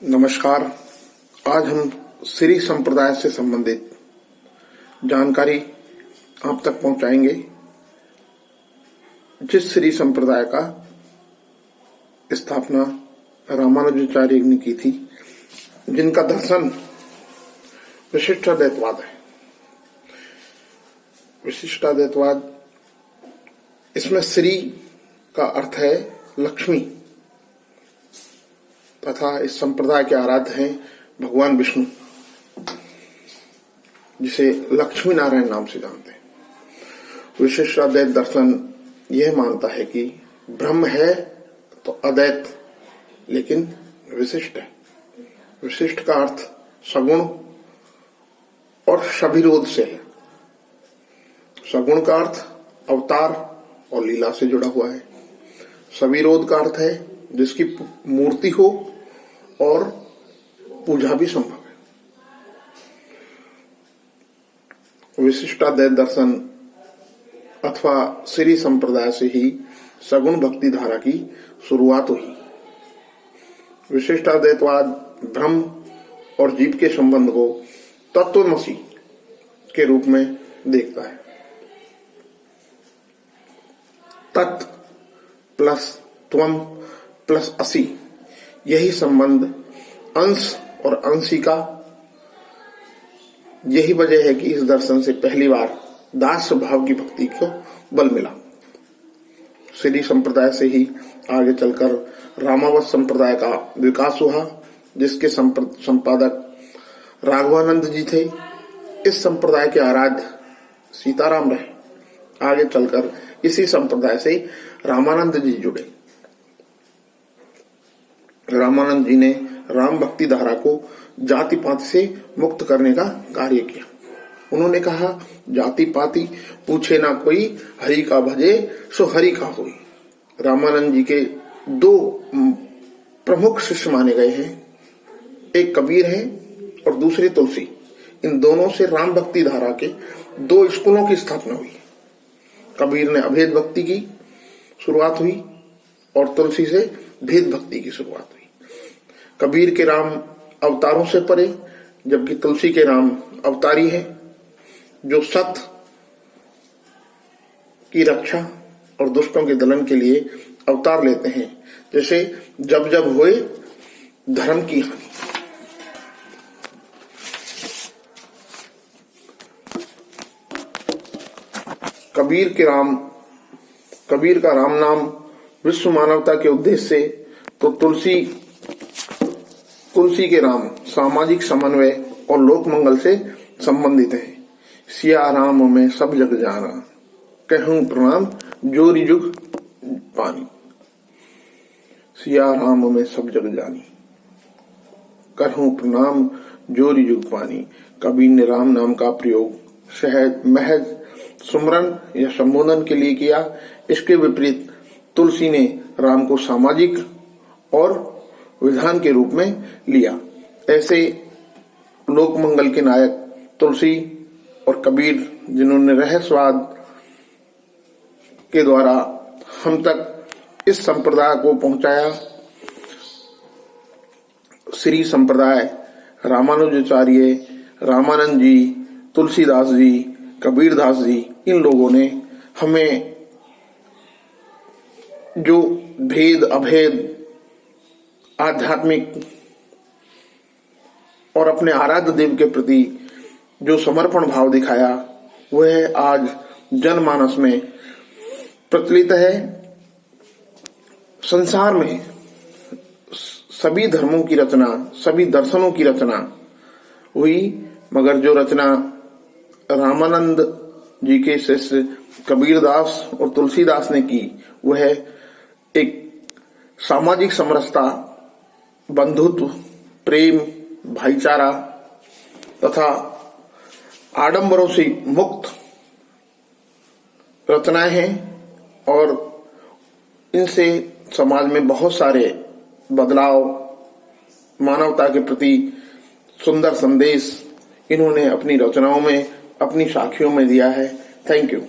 नमस्कार। आज हम श्री संप्रदाय से संबंधित जानकारी आप तक पहुंचाएंगे। जिस श्री संप्रदाय का स्थापना रामानुजाचार्य ने की थी, जिनका दर्शन विशिष्टाद्वैतवाद है। विशिष्टाद्वैतवाद, इसमें श्री का अर्थ है लक्ष्मी तथा इस संप्रदाय के आराध्य हैं भगवान विष्णु, जिसे लक्ष्मी नारायण नाम से जानते हैं। विशिष्टाद्वैत दर्शन यह मानता है कि ब्रह्म है तो अद्वैत, लेकिन विशिष्ट है। विशिष्ट का अर्थ सगुण और सविरोध से है। सगुण का अर्थ अवतार और लीला से जुड़ा हुआ है। सविरोध का अर्थ है जिसकी मूर्ति हो और पूजा भी संभव है। विशिष्टाद्वैत दर्शन अथवा श्री संप्रदाय से ही सगुण भक्ति धारा की शुरुआत हुई। विशिष्टाद्वैतवाद ब्रह्म और जीव के संबंध को तत्वमसि के रूप में देखता है। तत् प्लस त्वम प्लस असि, यही संबंध अंश और अंशी का। यही वजह है कि इस दर्शन से पहली बार दास भाव की भक्ति को बल मिला। श्री संप्रदाय से ही आगे चलकर रामावत संप्रदाय का विकास हुआ, जिसके संपादक राघवानंद जी थे। इस संप्रदाय के आराध्य सीताराम रहे। आगे चलकर इसी संप्रदाय से रामानंद जी जुड़े। रामानंद जी ने राम भक्ति धारा को जाति पाति से मुक्त करने का कार्य किया। उन्होंने कहा, जाति पाति पूछे ना कोई, हरि का भजे सो हरि का होई। रामानंद जी के दो प्रमुख शिष्य माने गए हैं, एक कबीर है और दूसरे तुलसी। इन दोनों से राम भक्ति धारा के दो स्कूलों की स्थापना हुई। कबीर ने अभेद भक्ति की शुरुआत हुई और तुलसी से भेद भक्ति की शुरुआत हुई। कबीर के राम अवतारों से परे, जबकि तुलसी के राम अवतारी है, जो सत्य की रक्षा और दुष्टों के दलन के लिए अवतार लेते हैं। जैसे जब जब होए धर्म की हानि। कबीर का राम नाम विश्व मानवता के उद्देश्य से, तो तुलसी के राम सामाजिक समन्वय और लोक मंगल से संबंधित है। सिया राम में सब जग जाना, कहूं प्रणाम जोरी जुग पानी। सिया राम में सब जग जानी, कहूं प्रणाम जोरी जुग पानी। कबीर ने राम नाम का प्रयोग महज सुमरन या संबोधन के लिए किया। इसके विपरीत तुलसी ने राम को सामाजिक और विधान के रूप में लिया। ऐसे लोक मंगल के नायक तुलसी और कबीर, जिन्होंने रहस्यवाद के द्वारा हम तक इस संप्रदाय को पहुंचाया। श्री संप्रदाय रामानुजाचार्य, रामानंद जी, तुलसीदास जी, कबीरदास जी, इन लोगों ने हमें जो भेद अभेद आध्यात्मिक और अपने आराध्य देव के प्रति जो समर्पण भाव दिखाया, वह आज जनमानस में प्रचलित है। संसार में सभी धर्मों की रचना, सभी दर्शनों की रचना हुई, मगर जो रचना रामानंद जी के शिष्य कबीरदास और तुलसीदास ने की, वह एक सामाजिक समरसता, बंधुत्व, प्रेम, भाईचारा तथा आडंबरों से मुक्त रचनाएं हैं। और इनसे समाज में बहुत सारे बदलाव, मानवता के प्रति सुंदर संदेश इन्होंने अपनी रचनाओं में, अपनी साखियों में दिया है। Thank you.